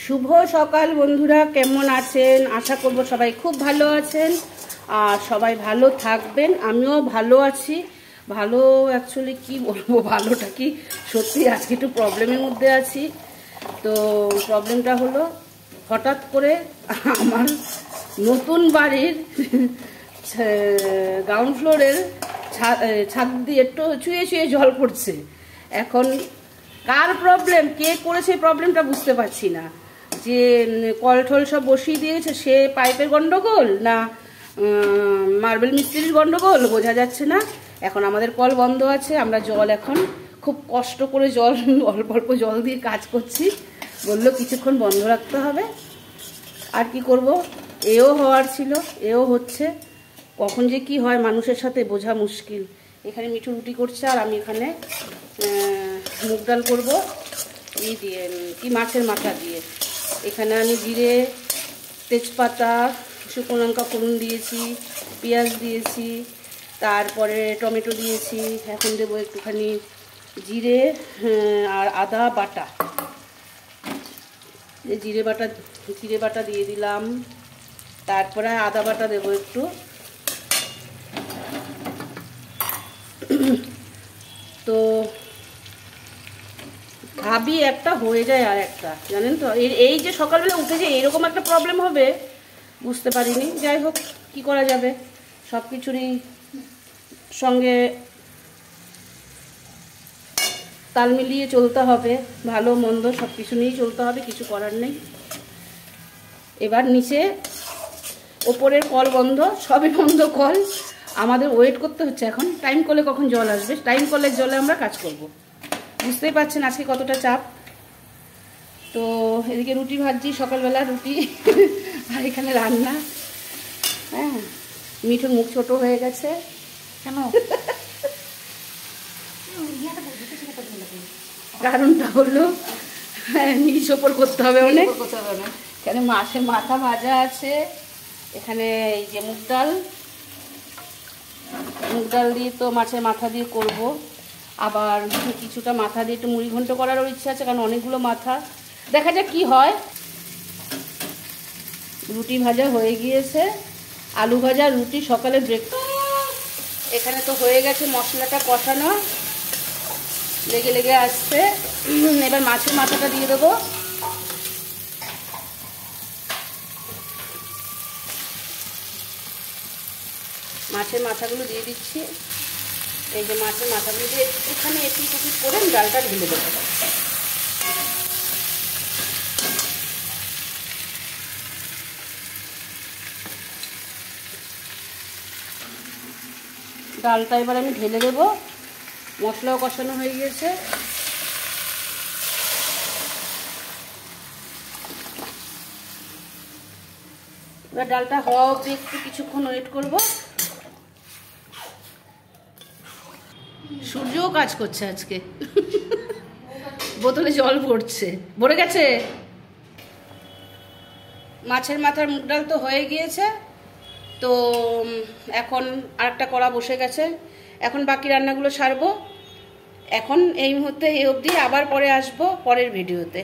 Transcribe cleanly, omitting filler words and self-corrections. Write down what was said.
শুভ সকাল বন্ধুরা, কেমন আছেন? আশা করব সবাই খুব ভালো আছেন আর সবাই ভালো থাকবেন। আমিও ভালো আছি। ভালো অ্যাকচুয়ালি কি বলবো, ভালোটা কি সত্যি আজকে একটু প্রবলেমের মধ্যে আছি। তো প্রবলেমটা হলো, হঠাৎ করে আমার নতুন বাড়ির গ্রাউন্ড ফ্লোরের ছাদ দিয়ে একটু চুয়ে চুয়ে জল পড়ছে। এখন কার প্রবলেম, কে করেছে প্রবলেমটা বুঝতে পারছি না। যে কল ঠল সব বসিয়ে দিয়েছে, সে পাইপের গন্ডগোল না মার্বেল মিস্ত্রির গন্ডগোল বোঝা যাচ্ছে না। এখন আমাদের কল বন্ধ আছে, আমরা জল এখন খুব কষ্ট করে জল অল্প অল্প জল দিয়ে কাজ করছি। বললো কিছুক্ষণ বন্ধ রাখতে হবে, আর কি করব। এও হওয়ার ছিল, এও হচ্ছে। কখন যে কি হয় মানুষের সাথে বোঝা মুশকিল। এখানে মিঠু রুটি করছে আর আমি এখানে মুগ ডাল করবো ই দিয়ে, কি মাছের মাথা দিয়ে। এখানে আমি জিরে, তেজপাতা, শুকনো লঙ্কা ফোড়ন দিয়েছি, পেঁয়াজ দিয়েছি, তারপরে টমেটো দিয়েছি। এখন দেবো একটুখানি জিরে আর আদা বাটা। জিরে বাটা দিয়ে দিলাম, তারপরে আদা বাটা দেবো একটু। তো ভাবি একটা হয়ে যায় আর একটা, জানেন তো। এই যে সকালবেলা উঠে যে এরকম একটা প্রবলেম হবে বুঝতে পারিনি। যাই হোক, কি করা যাবে, সব কিছুরই সঙ্গে তাল মিলিয়ে চলতে হবে। ভালো মন্দ সব কিছু নিয়েই চলতে হবে, কিছু করার নেই। এবার নিচে ওপরের কল বন্ধ, সবই বন্ধ কল। আমাদের ওয়েট করতে হচ্ছে এখন, টাইম কলে কখন জল আসবে, টাইম কলের জলে আমরা কাজ করব। বুঝতেই পারছেন আজকে কতটা চাপ। তো এদিকে রুটি ভাজছি, সকালবেলা রুটি আর এখানে রান্না। হ্যাঁ, মিঠুর মুখ ছোট হয়ে গেছে কেন? কারণটা হলো নিচ ওপর করতে হবে অনেক। এখানে মাছের মাথা ভাজা আছে, এখানে এই যে মুগ ডাল দিয়ে তো মাছের মাথা দিয়ে করব। আবার কিছুটা মাথা দিয়ে একটু মুড়ি ঘন্ট করারও ইচ্ছা আছে, কারণ অনেকগুলো মাথা। দেখা যাক কি হয়। রুটি ভাজা হয়ে গিয়েছে, আলু ভাজা, রুটি সকালে ব্রেকফাস্ট। এখানে তো হয়ে গেছে মশলাটা কষানো, লেগে লেগে আসছে। এবার মাছের মাথাটা দিয়ে দেবো। মাছের মাথাগুলো দিয়ে দিচ্ছি। এই যে মাছের মাথাগুলো দিয়ে একটুখানি এটি কুটি করে ডালটা ঢেলে দেবো। ডালটা এবার আমি ঢেলে দেবো। মশলাও কষানো হয়ে গিয়েছে। এবার ডালটা হওয়া অবধি একটু কিছুক্ষণ ওয়েট করব। সূর্যও কাজ করছে আজকে। বোতলে জল পড়ছে, ভরে গেছে। মাছের মাথার মুগ ডাল তো হয়ে গিয়েছে। তো এখন আরেকটা কড়া বসে গেছে, এখন বাকি রান্নাগুলো সারবো। এখন এই মুহূর্তে এই অবধি, আবার পরে আসবো পরের ভিডিওতে।